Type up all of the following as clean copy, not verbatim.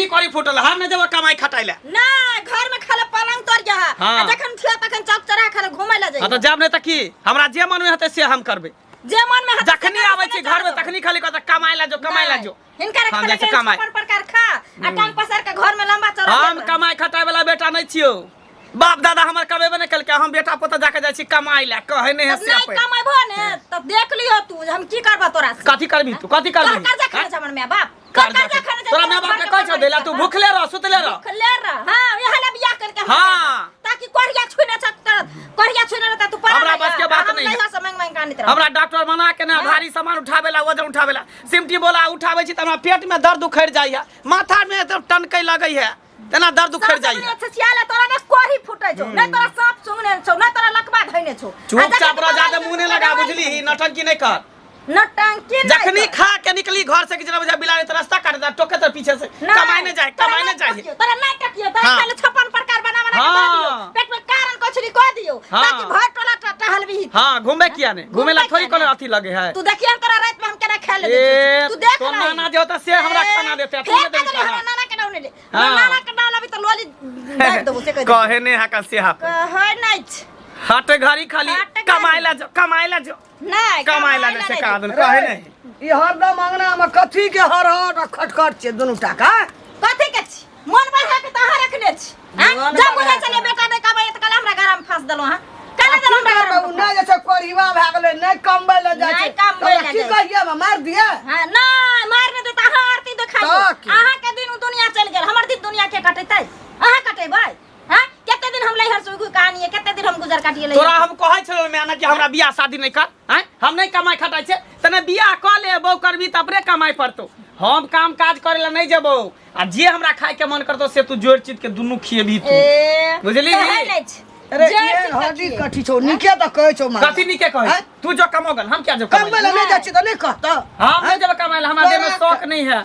कथी करी फुटल हम ने जब कमाई खटाइले ना घर में खाले पलंग तोड़ जा हाँ। जखन थिया तखन चौक चढ़ा खाले घुमै ला जाई हां तो जब नहीं त की हमरा जे मन में हते से हम करबे जे मन में जखनी आवे छी घर में तखनी खाली कहता कमाई ला जो हिनकर हम खाले जैसे कमाई प्रकार खा आ टांग पसार के घर में लंबा चौड़ा हम कमाई खटाई वाला बेटा नहीं छियो बाप दादा हमर कमेबे नहीं कल के हम बेटा पोता जाके जाय छी कमाई ला कहे नहीं हसे नहीं कमाइबो ने त देख लियो तू हम की करबा तोरा से कथी करबी तू कथी करबी कर्जा खाने छ हमर माय बाप तोरा माय बाप के कह छ देला तू भूखले रह सुतले रह भूखले रह हां यह ले बियाह करके हां ताकि कोरिया छुने छ कोरिया छुने रहता तू पर हमरा बस के बात नहीं है समय मांग कानित रह हमरा डॉक्टर मना के ना भारी सामान उठावेला वजन उठावेला सिमटी बोला उठावे छी त हमरा पेट में दर्द उखड़ जाय है माथा में तो टनकै लगै है तना दर्द उखड़ जाय है सियाला तोरा ने कोरी फुटै छौ नै तोरा सांप सुंगने छौ नै तोरा लकवा धइने छौ चुपचाप रह जादे मुंह ने लगा बुझली ही नटंकी नहीं कर नटंकी जखनी खा के निकली घर से कितना बजे बिलाने तो रास्ता काट दे टोके तो पीछे से कमाई नहीं जाए तोरा नहीं टकियो तोरा खाली 56 प्रकार बना के दे दियो पेट में कारण कोछली को दियो ताकि भर टोला टहल भी हां घूमे किया ने घूमे ला थोड़ी कोनो अथी लगे है तू देखिए तोरा रात में हम केना खा ले तू देख तो नाना जो होता से हमरा खाना देते तू ने दे नाना के डाउन ले नाना के डाउन अभी तो लोली दे देबो से कहे ने हाका से हा कहे नहीं हट घरी खाली कमाई ला जो नहीं कमाई ला से का दन कहे नहीं ई हरदम अंगना में कथी के हर खटखट छे दुनु टाका कथी के छी मन बढ़ा के तहा रखने छी जब बुझा चले बेटा नहीं कमाई त कल हमरा घर में फंस देलो हां कल देलो हमरा घर में नहीं जैसे कोरिवा भ गेले नहीं कमबै ल जाय नहीं कमबै ल की कहिए मार दिए हां नहीं मारने दे तहा आरती देखाई आहा के दिन दुनिया चल गेल हमर दिन दुनिया के कटैतै आहा कटेबै हां केते दिन हम लइहर सुगु कहानी है केते दिन हम गुजर काटिए ले तोरा हम कहै छलो मैंने कि हमरा बियाह शादी नहीं कर हैं हम नहीं कमाई खटाई छे तने बियाह क ले बौ करबी त अपने कमाई पड़तो हम काम काज करे ला नहीं जेबो आ जे हमरा खाए के मन करतो से तू जोड़ चीज के दुनु खिएबी तू बुझली अरे ये हड्डी कठी छौ निके त कहै छौ मां कथी निके कहै तू जो कमोगल हम क्या जो कमबै ल नहीं जाछि त नहीं कहत हम नहीं जब कमाई हमरा दे में शौक नहीं है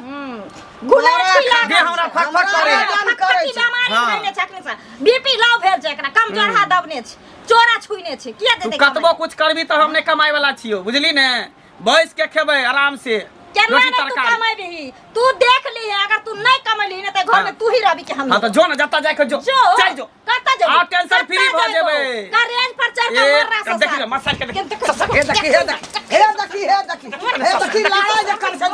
गुलर छिला दे हमरा फटफट करे बीमारी भइने छकने से बीपी लो भेल छै एकरा कम चढ़ा दबने छै चोरा छुइने छै किया दे दे कतबो कुछ करबी त हमने कमाई वाला छियो बुझली ने बैस के खेबै आराम से रोटी तरकारी कमाइबी तू देख ली है अगर तू नहीं कमैली ने त घर में तू ही रहबी के हम हां त जो न जत्ता जाय के जो चल जो कत्ता जो आ टेंशन फ्री भ जेबै का रेंज पर चढ़ के मर रहा देख ले मसाल के देख देखी लाड़ा जे कर से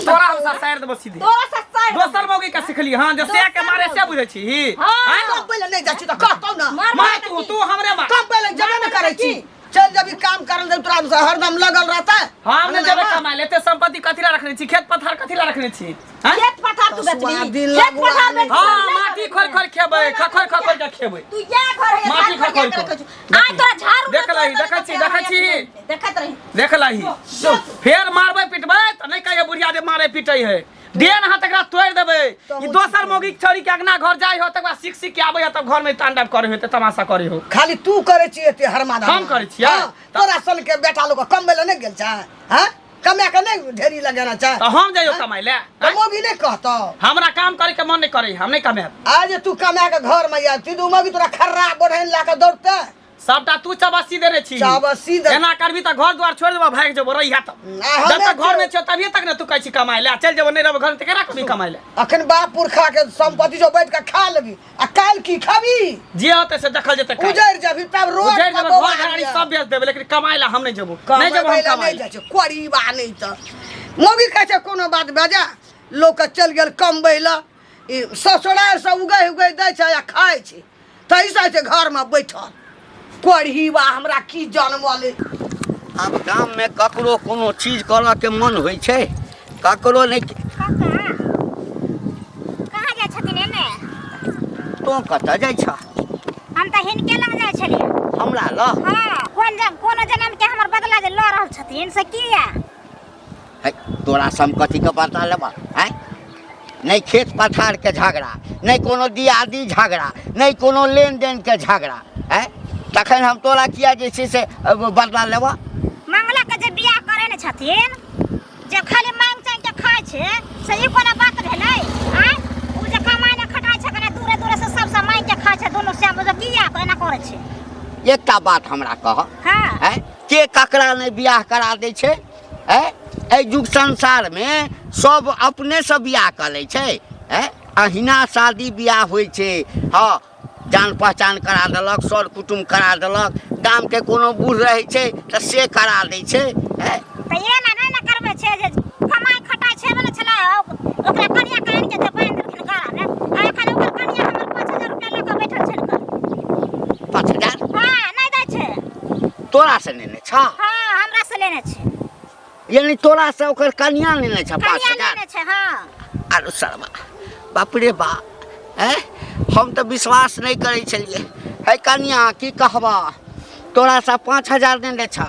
तोरा हम ससार देबो सीधे तोरा ससार दोसर मौगी का सिखली हां जे से के मारे से बुझै छी हां पहिले नहीं जाछि त कहतौ ना मार तू हमरे मार कम पहिले जबे न करै छी चल जब काम करन दे तोरा से हरदम लगल रहता हम ने जब कमाई लेते संपत्ति कथिला रखने छी खेत पथार कथिला रखने छी खेत पथार तू बेचबी खेत पथार बेच हां माटी खोल खोल खेबै खखोर के खेबै तू या घर है माटी खखोर आज तोरा झाड़ू देखै छी देखत रही देख लही फेर मारबै पिटबै त नहीं कहिए बुढ़िया जे मारे पिटै है देन हाथ एकरा तोड़ देबै ई दोसर मौगी छोड़ी के अगना घर जाय हो तकबा सीख के आबै हो त घर में तांडव करे हो त तमाशा करे हो खाली तू करे छी एते हरमादा हम करे छी तोरा सन के बेटा लोग कमबै ल नहीं गेल छ हां कमे के नहीं ढेरी लगाना छ त हम जाइयो कमाई ले त मौगी नहीं कहतो हमरा काम करे के मन नहीं करे हम नहीं कमाब आज तू कमा के घर में आ तू मौगी तोरा खर्रा बढ़न ला के दौड़ते सबटा तू चबसी देने छी चबसी दे एना करबी त घर द्वार छोड़ देबो भाग जेबो रहिया त जब तक घर में छ तभी तक न तू कहै छी कमाई ले चल जेबो नहीं रहबो घर त केना कभी कमाई ले अखन बाप पुरखा के संपत्ति जो बैठ के खा लेबी आ काल की खाबी जे होते से देखल जेते उजैर जभी तब रोज उजैर जेबो घर घराड़ी सब बेच देबे लेकिन कमाई ला हम नहीं जेबो नहीं जेबो हम कमाई नहीं जाय कोरी बा नहीं त मौगी कहै छै कोनो बात बजा लोग के चल गेल कमबै ला ई ससुराल से उगै दै छै या खाय छै तैसा छै घर में बैठल कोढ़ी बा हमरा की जनमले अब गाम में ककरो कोनो चीज करऽ के मन होई छै ककरो नहीं कहाँ जाय छथिन एने तो कत जाय छ हम त हिनके लग जाय छलिए हमरा ल हां कोनो जन्म के हमर बदला जे ल रहल छथिन से किया है तोरा संपत्ति के पता लेबा हैं नहीं खेत पथार के झगड़ा नहीं कोनो दियादी झगड़ा नहीं कोनो लेन देन के झगड़ा है तखन हम तोरा किया जे छै से बदला लेबा मंगला के जे बियाह करे ने छथिन जे खाली मांग चांग के खाय छै से ई कोना बात भेलै हैं उ जे कमाई ने खटाय छै कने दूरे दूरे से सब मांग के खाय छै दोनों से जो किया तो एना करे छै एकटा बात हमरा कह हां है के ककरा ने बियाह करा दे छै है एहि युग संसार में सब अपने से बियाह कर लै छै। अहिना शादी बियाह होइ छै। हाँ, जान पहचान करा देलक, सर कुटुम करा देलक, गाम के कोनो बूढ़ रहे छै तऽ से करा दै छै। तऽ ये ना नहीं ना करबे छै जे कमाई खटाई छै बने छला ओकरा कनिया कान के जे बांध देलखिन करा ने आ एखन ओकर कनिया हमर 5000 रुपया लेके बैठल छै कर 5000 हां नहीं दै छै। तोरा से लेने छ? हां हमरा से लेने छै। यानी तोरा से ओकर कनिया लेने छ 5000? कनिया लेने छै हां। आरो सरवा बाप रे बा, हम तो विश्वास नहीं करे छलिए। है कनिया की कहबा, तोरा से 5000 देने छ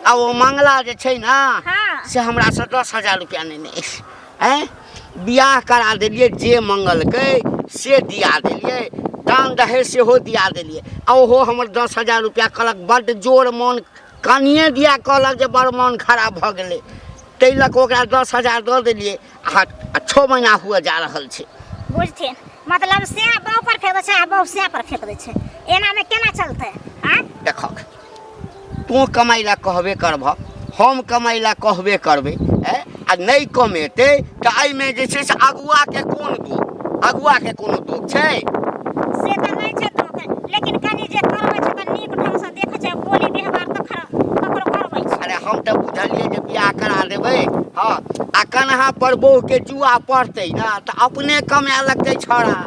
आ वो मंगला जे छै ना हाँ। से हमरा से 10000 रुपया लेने है। बियाह करा देलिए, जे मंगलकै से दिया देलिए, दान दहेज सेहो दिया देलिए। आ ओहो हमर 10000 रुपया कहलक बड्ड जोर मन, कनिए दिया कहलक जे बड़ मन खराब भऽ गेलै, ताहि लऽ कऽ ओकरा 10000 दऽ देलिए। आ 6 महीना हुआ जा रहल छै। बुझथिन मतलब से बाऊ पर फेंक दे छै, बाऊ से पर फेंक दे छै, एना में केना चलते? हां देखक, तू कमाई ला कहबे करब, हम कमाई ला कहबे करबे, आ नहीं कमेते तऽ एहि में जे छै से अगुआ के कोन दुख, अगुआ के कोनो दुख छै? से तऽ नहीं छै दुख, लेकिन कनी जे करबै छै तऽ नीक ढंग से देखे छै, बोली व्यवहार तऽ ककरो करबै छै। अरे हम तऽ बुझलिए जे बियाह करा देबै। हाँ, आ कन्हा पर बहू के जुआ पड़तै ना तऽ अपने कमाए लगतै छौड़ा।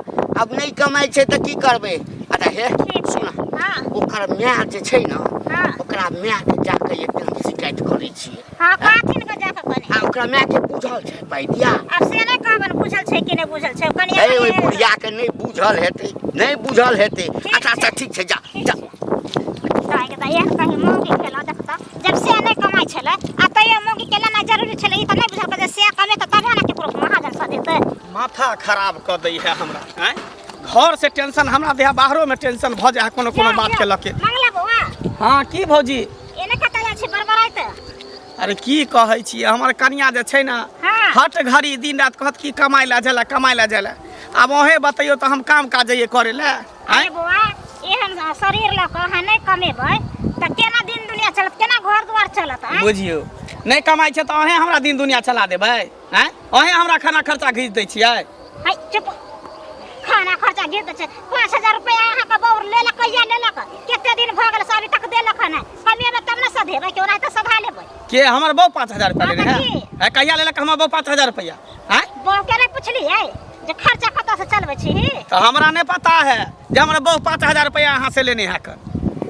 अब नहीं कमाई छै तऽ की करबै? अच्छा हे सुन, हां ओकर माय जे छै ना, हां ओकरा माय के जाके एकदम शिकायत करै छियै। हां काथिन के जाके कनी आ ओकरा माय के बुझल छै पाइ दिया? अब से नहीं कहबन बुझल छै कि नहीं बुझल छै कनी ए ओइ बुढ़िया के नहीं बुझल हेतै, नहीं बुझल हेतै। अच्छा अच्छा ठीक छै, जा जा। दाई के दाई कहीं मोगी खेला देखता जब से नहीं कमाई छले आ तइयो मोगी के लेना जरूरी छले, ई त नहीं बुझल के से कमे त तबे ना केकरो महाजन स देतै। माथा खराब कर दै है हमरा। घर से टेंशन हमरा देहा, बाहरो में टेंशन भ जाए कोनो कोनो बात के लके। मंगला बौआ हाँ की भौजी? एने कतऽ जाइ छी बरबराइत? अरे की कहै छी, हमर कनिया जे छै ना हाँ। हट घड़ी दिन रात कहत कि कमाई ला जाला, कमाई ला जाला। अब ओहे बतैयो तो हम काम काज जइए करे ले। अरे बौआ एहन शरीर ल के अहाँ नहीं कमेबै त केना दिन दुनिया चलत, केना घर द्वार चलत? बुझियो नहीं कमाई छै तो अहे हमरा दिन दुनिया चला देबै? हैं अहे हमरा खाना खर्चा घीच दै छियै? हाय चुप, खाना खर्चा गिर दे छै। 5000 रुपया अहाँ के बौर लेलक, कहिया लेलक, कते दिन भ गेल से अभी तक देलक न? कमेबै तब न सधेबै, केओ नहीं त सधा लेबै। के हमर बहू 5000 रुपया लेने हाँ, है? कहिया लेलक हमर बहू 5000 रुपया? हैं बहू के नहीं पुछलियै जे खर्चा कतऽ से चलबै छी? तो हमरा नहीं पता है जे हमर बहू 5000 रुपया अहाँ से लेने है कर।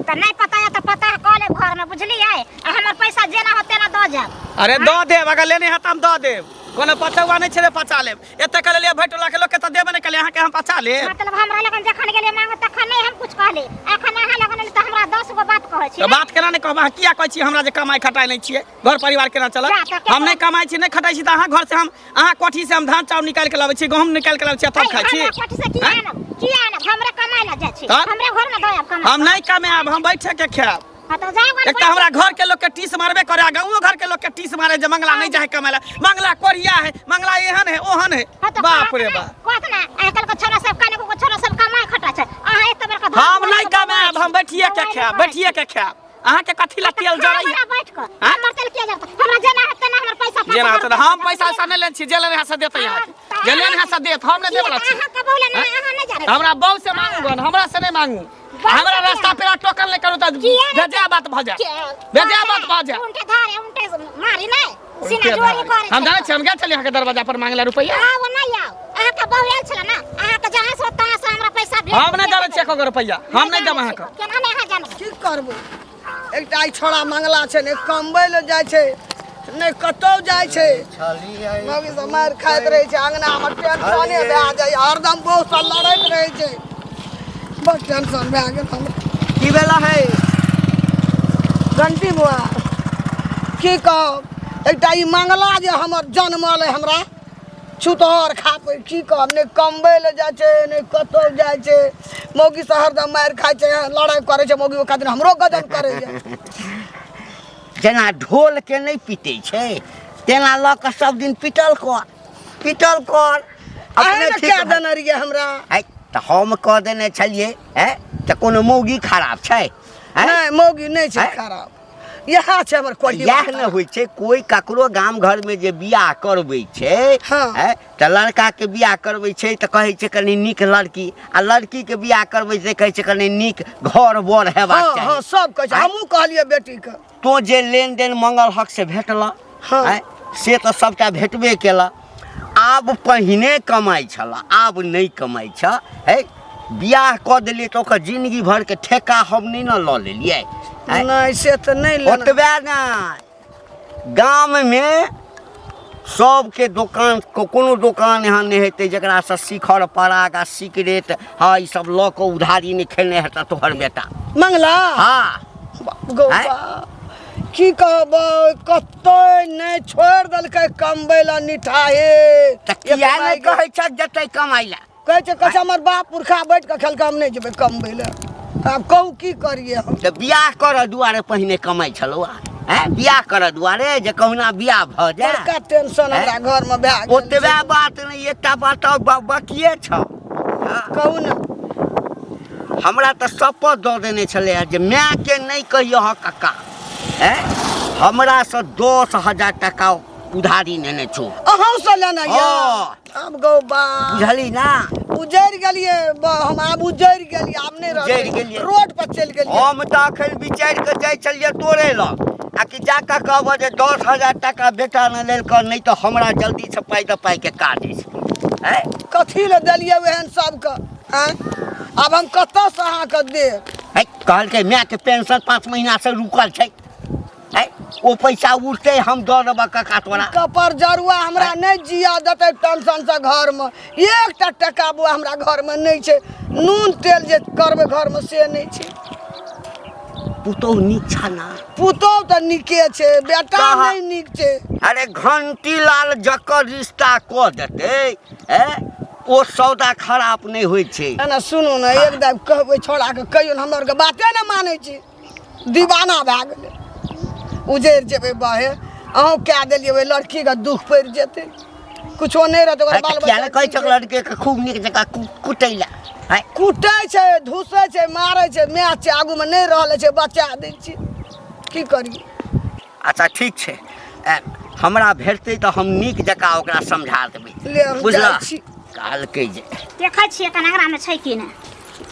त नहीं पता है त पता है कॉलेज घर में बुझलियै, आ हमर पैसा जेना होते ना द जाब। अरे दऽ देब, अगर लेने है त हम दऽ देब, कोनो पचौआ नहीं छै पचा लेब। एते कर लिए भेटला के लोग के त देबे नहीं कले, अहाँ के हम पचा लेब? मतलब हमरा लगन जखन गेलियै मांग तखन नहीं हम कुछ कहली, एखन अहाँ लगन त हमरा 10 गो बात कहै छी। तो बात केना नहीं कहब? अहाँ किया कहै छी हमरा जे कमाई खटाई नहीं छियै? घर परिवार केना चलत? जा, तो हम नहीं कमाई छी, नहीं खटाई छी त अहाँ घर से हम, अहाँ कोठी से हम धान चाउर निकाल के लाबै छी, गहूम निकाल के लाबै छी, तब खाइ छी? हमरा कोठी से किया आनब, किया आनब? हमरा कमाई ला जाइ छी, तो? हमरा घर में दयाब कमाई। हम नहीं कमाएब, हम बैठे के खाएब। हां त जाओ एक तो हमरा घर के लोग के टीस मारबे करे, आ गाँव घर के लोग के टीस मारे जे मंगला नहीं जाए कमाला। मंगला कोरिया है, मंगला एहन है ओहन है, बाप रे बाप। कोत ना आजकल के छोरा सब कने को छोरा सब कमाई खटा छै, अहाँ एते बड़का हम नहीं कमाएब, हम बैठिए के खाएब, बैठिए के खाएब। अहाँ के कथी ला तेल जरई है? हमरा बैठ के हमर तेल के जरत, हमरा जेना हेतै ना हमर पैसा जेना होतै त हम पैसा ऐसा नहीं लेन छी, जे लेने है से देतै यहाँ, जे लेने है से देत, हम नहीं देबला छी। अहाँ के बोले ना अहाँ नहीं जाने हमरा बहू से मांगू, हमरा से नहीं मांगू। हमरा रास्ता पे टोकन ले करू त भेजा बात भ जाए, भेजा बात भ जाए। उनके धारे उनके मारी नहीं सीना जोरी करे। हम जाने छी, हम गेल छलिए के दरवाजा पर मांगला रुपया। हां वो नहीं आओ, अहाँ के बहू आयल छला ना, अहाँ के जहां से तहां से हमरा पैसा भेज। हम नहीं जाने छी एको रुपया, हम नहीं देब अहाँ के। केना नहीं अहाँ जानो? की करबो? एकटा ई छोड़ा मंगला छै, ने कमबै ले जाइ छै, ने कतौ जाइ छै। मौगी से मार खाइत रहै छै, अंगना में टेंशने भए जाइ, हरदम बहुत सा लड़ैत रहै छै, बहुत टेंशन भए गेल हमरा। की भेला है घंटी बुआ? की कहब, एकटा ई मंगला जे हमर जन्मल है हमरा छुतहर खापै, की कहब, ने कमबै ले जाइ छै, ने कतौ जाइ छै। मौगी से हरदम मार खाइ छै, लड़ाई करे छै, मौगी ओका दिन हमरो गजब करे छै। जेना ढोल के नहीं पीटे छै, तेना लऽ कऽ सब दिन पिटल कर, पिटल कर। अपने ठीक क्या है। देने रहिए हमरा? है त हम कह देने छलिए, है त कोनो मौगी खराब छै? हैं? नहीं मौगी नहीं छै हैं? खराब, यह छै हमर कोढ़ी यह न होइ छै कोई ककरो गाम घर में जे बियाह करबै छै हाँ। त लड़का के बियाह करबै छै त कहै छै कनी नीक लड़की आ लड़की के बियाह करबै छै कहै छै कनी नीक घर बर हेबाक हाँ चाही हाँ सब कहै छै हमहूँ कहलियै बेटी के तो जे लेन देन मंगल हक से भेटला हाँ। से तो सबटा भेटबे केला आब पहिने कमाई छला आब नहीं कमाई छ है बियाह कऽ देलियै तऽ ओकर जिंदगी भर के ठेका हम नहीं न लऽ लेलियै नहीं से तो नहीं लेना ओतबे नहीं गाम में सबके दुकान कोनो दुकान यहाँ नहीं हेतै जकरा से शिखर पराग आ सिगरेट हाँ ई सब लऽ कऽ उधारी नहीं खेलने हेता तोहर बेटा मंगला हाँ गौबा की कहबै कतौ नहीं छोड़ देलकै कमबै ला निठाहे तऽ किया नहीं कहै छ जतै कमाई ला कहै छै हमर बाप पुरखा बैठ के खेलकै हम नहीं जेबै कमबै ला आब कहू की करिए हम तऽ बियाह करऽ दुआरे पहिने कमाई छलौ बियाह करऽ दुआरे जे कहुना बियाह भऽ जाय बड़का टेंशन हमरा घर में भए गेल ओतबे बात नहीं एकटा बात बाकिए छ कहू ने हमरा तऽ शपथ दऽ देने छलै जे माय के नहीं कहियो ह कक्का हमरा से 10,000 टका उधारी नेने छौ अहूँ से लेना हाँ। ये अब गौबा बुझली ना उजैर गेलिए हम आब उजैर गेलिए आब नहीं उजैर गेलियै। रोड पर चल गेलिए हम तऽ अखन विचारि कऽ जाइ छलियै तोरे लग आ कि जाकऽ कहबऽ जे 10,000 टका बेटा ने लेल कर नहीं तऽ हमरा जल्दी से पाई के काज छै कथी ले देलिए ओहन सबके अब हम कतऽ से अहाँके देब कहलकै माय के पेंशन 5 महीना से रुकल छै ओ पैसा उठते हम दऽ देबऽ कक्का तोरा कपर जरुआ हमरा नहीं जिया देतै टेंशन से घर में एकटा टका बुआ हमरा घर में नहीं छै नून तेल जे करबै घर में से नहीं छै पुतोह नीक छ ना पुतोह तऽ नीके छै बेटा कहाँ? नहीं नीक छै अरे घंटी लाल जकर रिश्ता कऽ देतै ओ सौदा खराब नहीं होइ छै एना सुनू ने एकदम कहबै छोड़ा के कहियो ने हमर के बाते नहीं मानै छी दीवाना भए गेलै उजैर जेबै बाहे अहूँ कए देलियै ओहि लड़की के दुख पड़ि जेतै कुछो नहीं रहतै ओकर बाल किया ने कहै छ लड़के के खूब नीक जकाँ कुटैला कुटै छै धुसै छै मारै छै मैच छै आगू में नहीं रहले छै बचा दै छी की करिए अच्छा ठीक छै हमरा भेटतै तऽ हम नीक जकाँ ओकरा समझा देबै ले हम बुझला जाइ छी कहलकै जे देखै छियै कनगरा में छै कि नहीं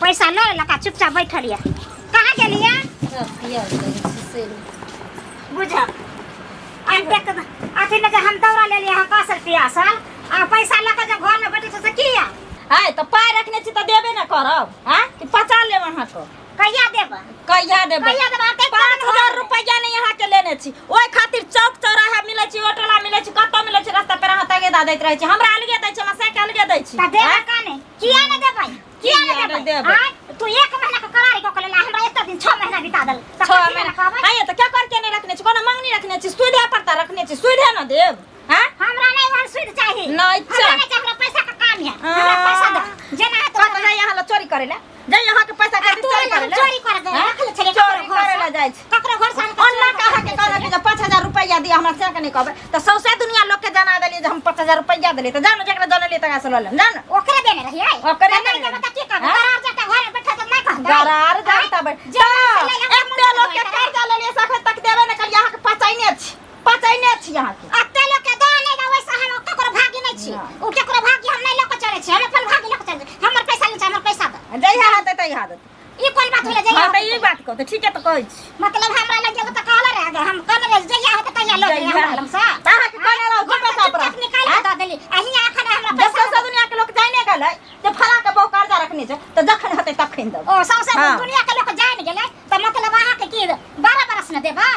पैसा लऽ लका चुपचाप बैठल ये कहाँ गेलियै बुझ अथी में जे हम दौड़ा लेलियै हम 10 रुपया सँ आ पैसा लऽ के जब घर में बैठे से किया है तो पाय रखने छी तो देबे ना करब हैं कि पचा लेब अहाँ को कहिया देब कहिया देब कहिया देब? 5,000 रुपया नहीं यहाँ के लेने छी ओइ खातिर चौक चौराहा मिलै छी ऑटोला मिलै छी कतौ मिलै छी रास्ता पर अहाँ तगे दा दैत रहै छी हमरा अलगे दै छी हमरा साइकिल अलगे दै छी त देबे काने किया ने देबै किया ने किया नहीं देबै देबै? तू 1 महीना के करारी क लेला हमरा एक दिन 6 महीना बिता देल 6 महीना है तो क्या करके नहीं रखने छी कोनो मंगनी रखने छी सुधे पड़ता रखने छी सुधे ना देब हैं हमरा नहीं वन सुध चाहिए नहीं हमरा हमरा पैसा का काम है हमरा पैसा दे जेना है तो जाई यहाँ ला चोरी करे ला जाई यहाँ के पैसा के चोरी करे ला चोरी कर दे रख ले छले चोरी करे ला जाई छी ककरो घर से अन्ना कहा के कहला कि 5,000 रुपया दिया हमरा से के नहीं कहबे तो सौसे दुनिया लोग के जना देली जे हम 5,000 रुपया देली तो जानो जकरा जनली तका से ल जान ओकरे देने रही है ओकरे नहीं देबे त की करब करार जाता घर बैठा तो नहीं कहब गरार जाता बे एते लोग के कर्जा लेलिए सखत तक देबे न कर यहाँ के पचाइने छी यहाँ के अते लोग के दो नहीं देबै से हम ककरो भागी नहीं छी ओ ककरो भागी हम नहीं लेके चले छी हम अपन भागी लेके चले हमर पैसा ले हमर पैसा दे जइहा हाथ तई हाथ ई कोन बात होले जइया हां त ई बात को तो ठीक है तो कहै छी मतलब हमरा लगे त कहला रह गए हम कल रे जइया होत तइया लो हमरा लम सा ताहा के कने रहो जो पैसा पर निकाल के दे देली अही आखन हमरा दस पैसा दुनिया के लोग जाने गेलै जे फला के बहु कर्जा रखने छै तो जखन हते तखन दब ओ सौसे हाँ। दुनिया के लोग जान गेलै त मतलब अहाँ के की 12 बरस न देबै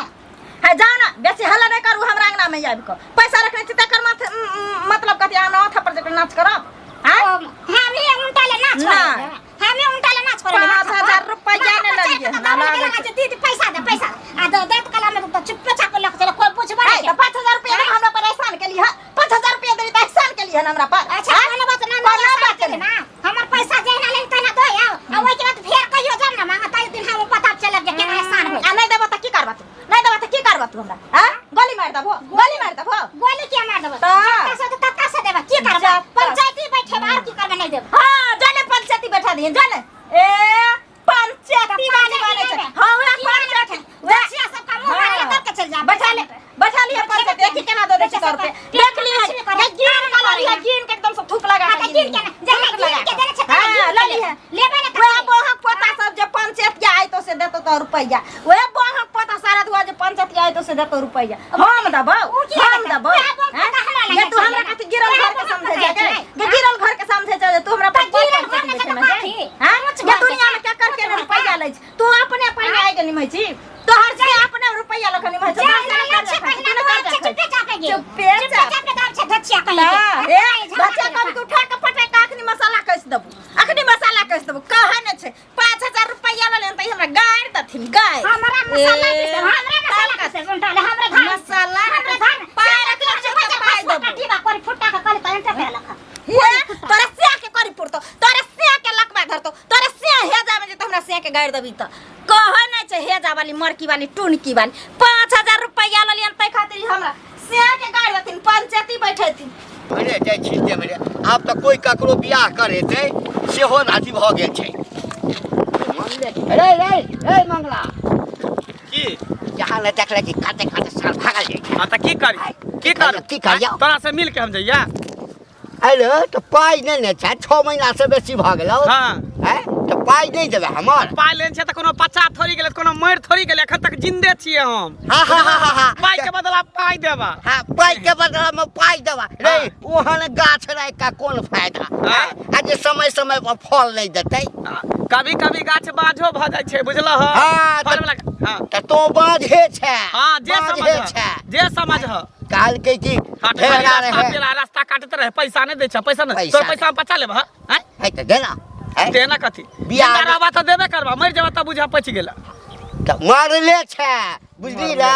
है जाओ ना बेसी हल्ला नहीं करू हमरा अंगना में आबि के पैसा रखने छी तकर माथे मतलब कथि हमरा माथा पर जकर नाच करब हैं हम ही उल्टा ले नाच नहीं। हम ही उल्टा ले नाच करे 5,000 रुपया ने लेलिए ना लागे अच्छा दीदी पैसा दे पैसा आ दो दे कला में तो चुप चाप के लख चला कोई पूछबा है तो 5,000 रुपया हमरा पर एहसान के लिए 5,000 रुपया देली त एहसान के लिए हमरा पर अच्छा कोनो बात ना कोनो बात ना ना हमर पैसा जेना ले तना दो आ ओइ के बाद फेर कहियो जब ना मांगा ताई दिन हम पता चलल जे केना एहसान होय आ नहीं देबो त की करबा तू नहीं देबो त की करबा तू हमरा हैं गोली मार दबो गोली के मार देबो ता। तत्ता से देबो की करबा पंचायती बैठे बाहर की करबा नहीं देबो हां जाने पंचायती बैठा दिए जाने ए पंचायती वाले छै हां वह पंचायत वैसे सब काम मारे गिन के देने छ हां ले ली है लेबे ना ओए बोहक पोता सब जे पंचायत के आइ तो से देतो तो रुपैया ओए बोहक पोता सारा दुआ जे पंचायत के आइ तो से देतो रुपैया हम दबो ये तू हमरा कथि गिरल घर के समझे जाके गिरल घर के समझे जा तू हमरा पर गिरल घर के समझे हां ये दुनिया में क्या करके रुपैया ले तू अपने पानी आइ गेली मैं छी तोहर से अपने रुपैया लखनी मैं बच्चा कब के उठा के पटे का अखनी मसाला कैस देबो कहे न छै 5000 रुपैया ले त हमरा गाड़ दथिन गाय हमरा मसाला कैसे उंटाले हमरा घर मसाला पैर के लक्ष्य पाई देबो कटिबा कर फुटा के कल पैंट पे लखा तोरे से के करी पुरतो तोरे से के लकवा धरतो तोरे से हेजा में जे हमरा से के गाड़ देबी त कहे न छै हेजा वाली मरकी वाली टुनकी वाली 5000 रुपैया लेलियन तै खातिर हमरा से के गाड़ दथिन पंचायती बैठेथिन मेरे जाय छी दे मेरे आब त कोई ककरो बियाह करे छै सेहो राजी भ गेल छै रे मंगला की जहां न देखले कि काटे साल भागल जाइ छै हां त की करिया तोरा से मिल के हम जइया अरे तो पाई नहीं ने छै 6 महीना से बेसी भ गेलौ हां हैं तो पाई नहीं देबे हमर पाई लेन छै त कोनो बच्चा थोड़ी गेले कोनो मर थोड़ी गेले एखन तक जिंदे छियै हम हां पाई के बदला पाई देबा हां पाई के बदला में पाई देबा रे ओहन गाछ राय का कोन फायदा आ जे समय पर फल नहीं देतै कभी कभी गाछ बाझो भ जाय छै बुझल ह हां फल वाला हां त तो बाझे छै हां जे समझ ह काल के की हेरा रहे रास्ता काटत रहे पैसा नहीं दे छ पैसा नहीं तोर पैसा बचा लेब हैं है त देना देना कथी बियाह रहबा त देबे करबा मर जेबा त बुझा पच गेला त मारले छै बुझली ना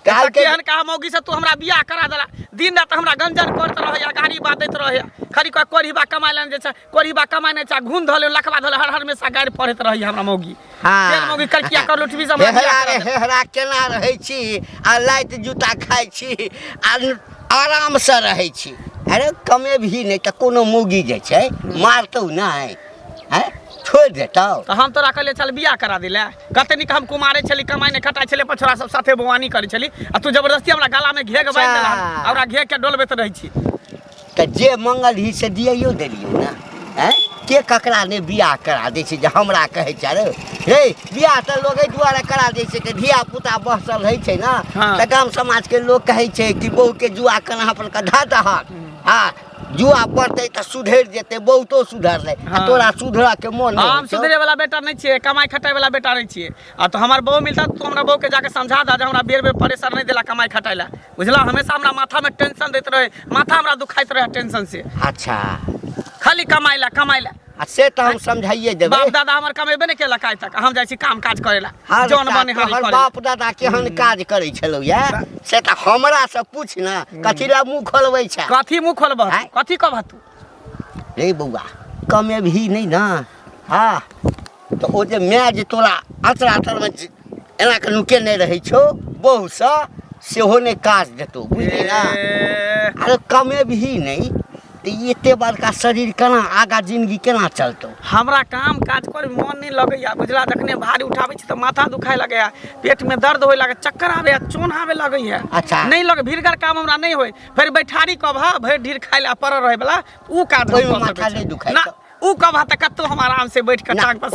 काल के हन का मौगी से तू हमरा बियाह करा देला दिन रात हमरा गंजन करत रहया गाड़ी बादैत रहया खरी कोरीबा कमाय लेन जे छै कोरीबा कमाय नै छै घुन धले लखबा धले हर में सा गाड़ी पढ़त रहया हमरा मौगी हां तेल मौगी करकिया कर लुटबी से हमरा हेरा केना रहै छी आ लाइत जूता खाइ छी आ आराम से रहै छी अरे कमे भी नहीं त कोनो मौगी जे छै मारतौ नहीं हैं छोड़ देतौ तो हम तोरा कहले चल बियाह करा दिले कते निक हम कुमारे छली कमाई ने खटाई छले पछोरा सब साथे बवानी करै छली आ तू जबरदस्ती हमरा गला में घेग बांध देला हमरा घेग के डोलबैत रहै छी त जे मंगल ही से दियौ देलियो ना हैं के ककरा ने बियाह करा दै छै जे हमरा कहै छै रे बियाह त लोग ए दुआरे करा दै छै के धिया पुता बहसल रहै छै ना त गाम समाज के लोग कहै छै कि बहू के जुआ कना अपन का ढाता हां जुआ पड़ते त सुधर जेते बहुतो सुधरले तोरा सुधरा के मन नहीं हम सुधरे वाला बेटा नहीं छिए कमाई खटाई वाला बेटा नहीं छिए आ तो हमर बहू मिलता तो हमरा बहू के जाके समझा दा जे हमरा बेर परेशान नहीं देला कमाई खटाईला बुझला हमेशा हमरा माथा में टेंशन देत रहे माथा हमरा दुखाइत रहे टेंशन से अच्छा खाली कमाईला आ से त हम समझाइए देबे बाप दादा हमर कमेबे नहीं केला काय तक हम जाय छी काम काज करेला जौन बने हरी करे बाप दादा केहन काज करै छलौ या से त हमरा से पूछ ना कथिला मुंह खोलबै छै कथी मुंह खोलब कथी कहब तू रे बौआ कमे भी नहीं ना हां तो ओ जे मैं जे तोरा अतरा में एना के नुके नहीं रहै छौ बहु सेहो नहीं काज देतो बुझली ना अरे कमे भी नहीं एते बड़का शरीर केना आगा जिंदगी केना चलतो हमरा काम काज करे मन नहीं लगैया बुझला जखने भारी उठाबै छी त माथा दुखाय लगैया पेट में दर्द होय लागे चक्कर आवे चोन आवे लगैया अच्छा नहीं लगे भीड़गर काम हमरा नहीं होय फिर बैठारी कब हा भर ढीर खाइला पर रहे वाला ऊ काज ओइ में माथा नहीं दुखाय ना ऊ कब हा त कत्तो हम आराम से बैठ के टांग पर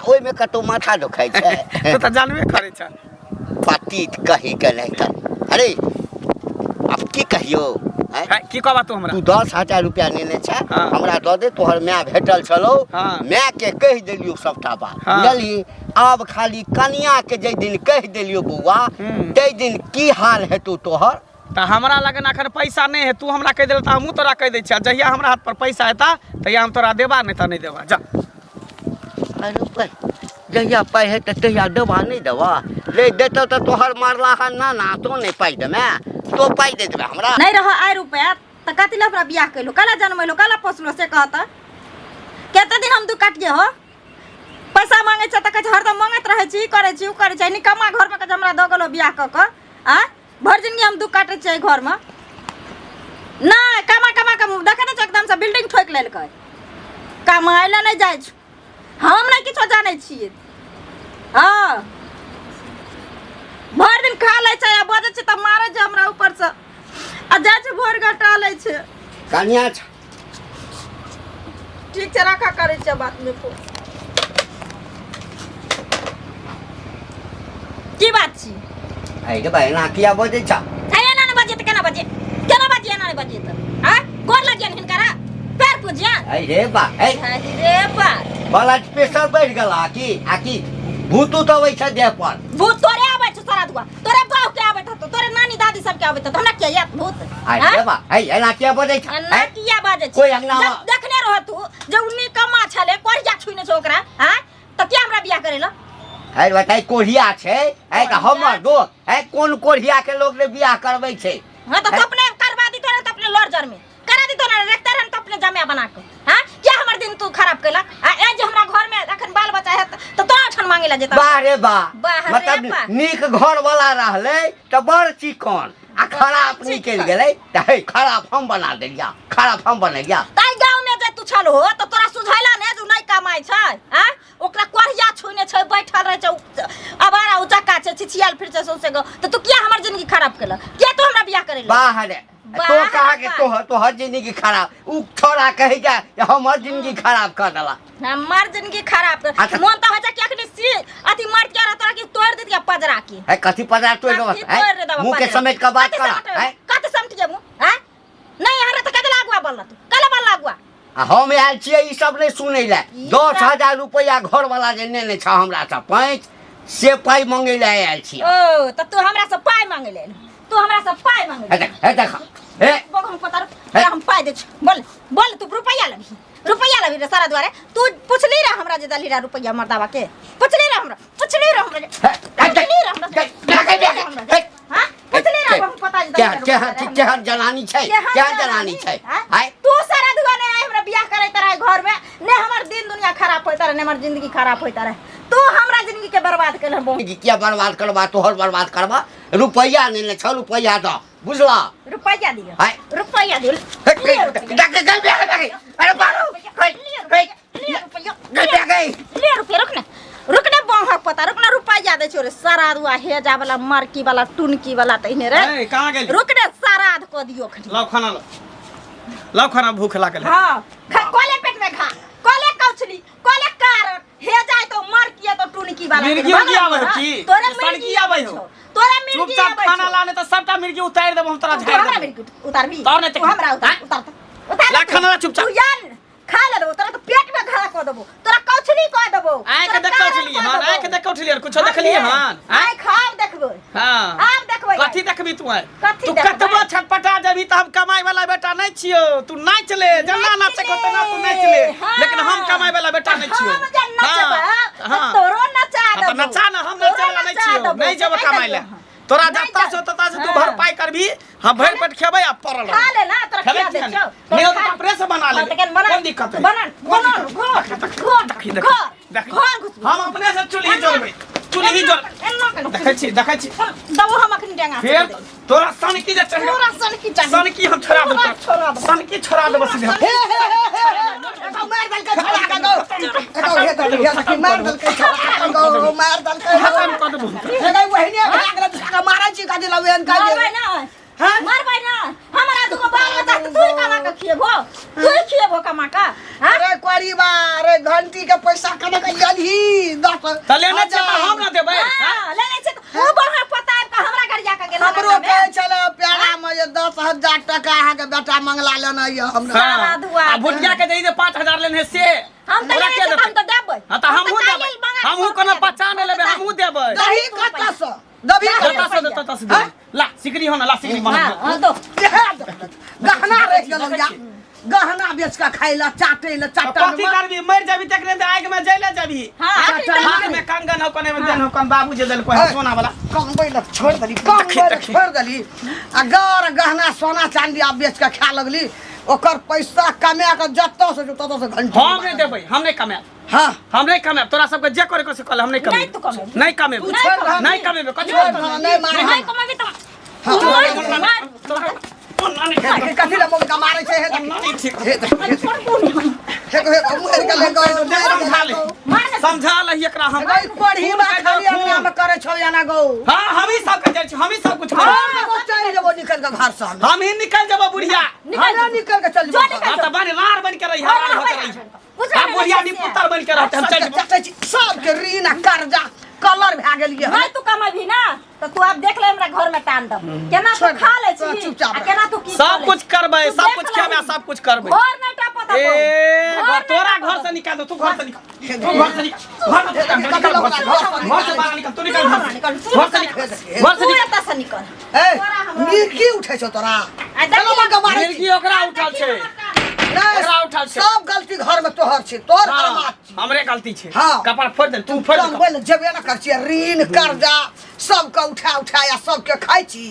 ओइ में कतो माथा दुखाय छै तू त जानबे करे छ पतित कहि के नहीं त अरे अब की कहियो की कहबा तू हमरा तू 10,000 रुपया लेने छै हमरा द दे तोहर माय भेटल छलो माय के कह देलियो सबटा बात बुझली अब खाली कन्या के जे दिन कह देलियो बौआ तै दिन की हाल हेतौ तोहर त हमरा लगन अखन पैसा नहीं है तू हमरा कह देल त हमहू तोरा कह दे छ जहिया हमरा हाथ पर पैसा हेता तहिया हम तोरा देबा नहीं त नहीं देबा जा अरे जहिया पाई है तहिया देबा नहीं देबा ले देतो त तोहर मारला ना ना तो नहीं पाई देमे तो पाई दे देबे हमरा नहीं रह आय रुपया त कथि ला बियाह कइलो काला जन्मैलो काला पोसलो से कहता केते दिन हम दू काटिए हो पैसा मांगे छ त कह हरदम मांगत रहे छी करे छी उ करे छी निकम्मा घर में कह हमरा द गेलो बियाह क क आ भर जिंदगी हम दू काटे छी घर में ना कमा के देखे न एकदम से बिल्डिंग ठोक लेल कै कमाइला नहीं जाय छ हम नहीं किछो जाने छी हां भर दिन खा ले छै आ बजे छै त मारे छै हमरा ऊपर से आ जाय छै भोर घटा ले छै कन्या ठीक से रखा करे छ बात में को की बात छी आई रे भाई ना किया बजे छ अरे ना बजे त केना बजे ना बजे त हां गोर लगियन हिनकरा पैर पूजिया आई रे बा ए रे बा ब्लड प्रेशर बढ़ गेला आकी भूतू तो वैसे देह पर भूत तोरे आबै छ सारा दुआ तोरे बाप के आबै त तोरे नानी दादी सब के आबै त हमरा के याद भूत आई रे बा ए ना किया बजे छ ना किया बाजे कोई अंगना देखने रह तू जे उन्नी कमा छले कोरिया छुइने छ ओकरा हां त के हमरा बियाह करेला है बताई कोढ़िया छे है त हमर दो है कोन कोढ़िया के लोग ने बियाह करबै छे हां त अपने करवा दी तोरे त अपने लड़जर में करा दी तोरे रखते रहन त अपने जमे बना के हां क्या हमर दिन तू खराब कैला ए जे हमरा घर में अखन बाल बच्चा है त तोरा छन मांगे ला जेता बा रे बा वाह रे मतलब बा। नीक घर वाला रहले त बड़ चिकन आ खराब निकल गेलै त है खराब हम बना देलिया खराब हम बनेलिया ताई गांव में जे तू छल हो त तोरा सुझैला ने जो नहीं कमाई छै हां ओकरा कोरिया छुइने छै बैठल रहे छै अबारा उचक्का छै छिछियाल फिर छै सौसे गो त तू किया हमर जिंदगी खराब केला किया तू हमरा बियाह करेला बाहर तो कहा के तोहर जिंदगी खराब उ छोरा कहि जा हमर जिंदगी खराब कर देला हमर जिंदगी खराब कर मन त हो जा कि अखनी सी अथी मर के रहत कि तोड़ दे दिया पजरा के है कथि पजरा तोड़ देबा मुंह के समेट के बात करा है कत समझ जेबू हैं नहीं हरा त कदला अगुआ बोलला तू कला बोलला अगुआ हम आयल छियै ई सब नहीं सुनै ले 10,000 रुपया घर वाला जे नेने छ हमरा से पैंच से पाई मांगे ले आयल छियै ओ त तू हमरा से पाई मांगे ले तू हमरा से पाई मांगे है देख ए हम पता हम पाई दे बोल तू रुपया लबी रे सारा द्वारे तू पूछली रे हमरा जे दली रे रुपया मर्दावा के पूछली रे हमरा हां पूछली रे हम पता जे केहन जनानी छै केहन जनानी छै आय तू सारा दुआरे हमरा बियाह करे तरा घर में ने हमर दिन दुनिया खराब होइता रे ने हमर जिंदगी खराब होइता रे तू हमरा जिंदगी के बर्बाद कर बो क्या बर्बाद करबा तोहर बर्बाद करबा रुपया नहीं ले 6 रुपया दो बुझला रुपया दियो हाय रुपया दियो अरे बारो रुकने बाहर पता रुकना रुपया दे छोरे सराद हुआ हेजा वाला मार्की वाला टुनकी वाला तइने रे ए कहां गेली रुकने सराद को दियो लाओ खाना भूख लागल है हां कोले पेट में खा कोले कौछली कोले कारण हेजा तो मार्की तो टुनकी वाला मिर्गी आवे हो की तोरे मिर्गी आवे हो तोरे मिर्गी चुपचाप खाना लाने त सबटा मिर्गी उतार देब हम तोरा झाड़ हमरा देब मिर्गी उतारबी तोर नहीं तू हमरा उतार ला खाना चुपचाप तू जान खा ले दबो तोरा तो पेट में घाला को दबो तोरा कौछली को दबो आय के देख उठलिए हां आय के देख उठलिए कुछ देखलिए हां आय खाब देखबो हां आब देखबै कथि देखबी तू आय कथी तू देखबै? कतबो छटपटा जबी त हम कमाई वाला बेटा नहीं छियो तू नाच ले जना नाचे को तना तू नाच ले हाँ। लेकिन हम कमाई वाला बेटा नहीं छियो हम जे नचबा हाँ। तोरो नचा तो दबो नचा ना हम नचे वाला नहीं छियो नहीं जब कमाई ले तोरा जत्ता से तता से तू भरपाई करबी हम भर पेट खेबै आ पड़ल खा ले ना तोरा खेबै खा दे किया छौ नहीं नहीं तो प्रेस बना ले कौन दिक्कत है बना घर हम अपने से चुल्ही जोड़बै चुल्ही जोड़ देखै छी दबो हम अखन डेंगा फिर तोरा सन की जे चढ़ तोरा सन की चाहिए सन की हम छोड़ा देब सन की छोड़ा देब सीधे मार दल के छोड़ा के दो मार दल के छोड़ा दो मार दल के खत्म कर देब हे वहिनी भाग रे मारै छी का दिलवेन का मारबै ना मारबै ना हमरा दुगो बाल बच्चा तू कमा के खिएबो तू खिएबो कमा का अरे कोरीबा रे घंटी के पैसा कने के यही 10 त लेने छै त हम ना देबै हां लेने छै ओ बहा पता है हमरा गरिया के गेल हमरो के चले प्यारा में जे 10,000 टका अहाँ के बेटा मंगला लेना ये हमरा सारा दुआ आ भुटिया के दे 5,000 लेने से हम त लेने छै हम त देबै हां त हमहू देबै हमहू कोनो पहचान लेबै हमहू देबै दही कत्ता से दबी तता से ला सिकरी हो ना ला सिकरी बना हां दो गहना रह गेलो या गहना बेच के खाइला चाटे ले चाटा कथी करबी मर जाबी तकने त आग में जइले जाबी हां हाथ में कंगन हो कोने में देन हो कोन बाबू जे देल कोई सोना वाला कमबै ल छोड़ दली कमबै छोड़ दली आ गौर गहना सोना चांदी आ बेच के खा लगली ओकर पैसा कमा के जत्तो से घंटा हम नहीं देबै हम नहीं कमाए हां हम नहीं कमाए तोरा सबके जे करे से कल हम नहीं कमाए नहीं तू कमे नहीं कमाए नहीं कमाए कथी नहीं मार नहीं कमाबी त कथी ले मुंह का मारे छे हे मुहर के ले गो समझा ल एकरा हम पढ़ी बात खाली अपना में करे छौ या ना गो हां हम ही सब के जाइ छी हम ही सब कुछ करे हां चल जबो निकल के घर से हम ही निकल जब बुढ़िया निकल के चल जबो हां त बन लार बन के रही हां हो के रही बन के रहते हम चल जेबो सबके ऋण आ कर्जा कलर भए गेलिए भाई तू कमाबी ना तो तू अब देख ले हमरा घर में टान दब केना तू खा ले छी चुपचाप आ केना तू की सब कुछ करबै सब कुछ खेबै सब कुछ करबै घर नहीं टापत ए घर तोरा घर से निकाल दो तू घर से निकाल तू घर से निकाल घर से बाहर निकल तू निकल घर से निकल घर से एता से निकल ए मिर्गी उठै छौ तोरा चलो मग मारे मिर्गी ओकरा उठल छै ओकरा उठल छै सब गलती घर में तोहर छै तोर हाँ, हमरे गलती छै हाँ। कपार फोड़ दे तू फोड़ दे बोल जेबे ना कर छियै ऋण कर्जा सबके उठा या सबके खाइ छी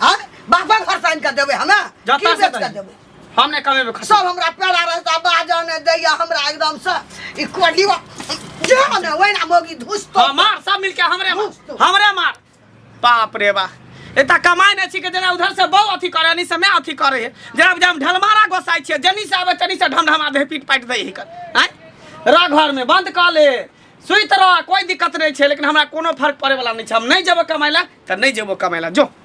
हां बाबा घर से आनि के देबै हमे जता की से बेच के देबै हमने कमेबे खा सब हमरा पेड़ा रहता बाजा ने दैया हमरा एकदम से ई कोडीवा जान वैना मोगी धुस तो मार सब मिलके हमरे मार बाप रे बा एता कमाई नहीं छी के जना उधर से बहु अथी करे नहीं से मैं अथी करे जब जब ढलमारा गोसाई छै जनी से आवे तनी से ढमढमा दे पीट पाट दे ही कर आय रा घर में बंद कर ले सुइत रह कोई दिक्कत नहीं छै लेकिन हमरा कोनो फर्क पड़े वाला नहीं छै हम नहीं जेबो कमाइला त नहीं जेबो कमाइला जो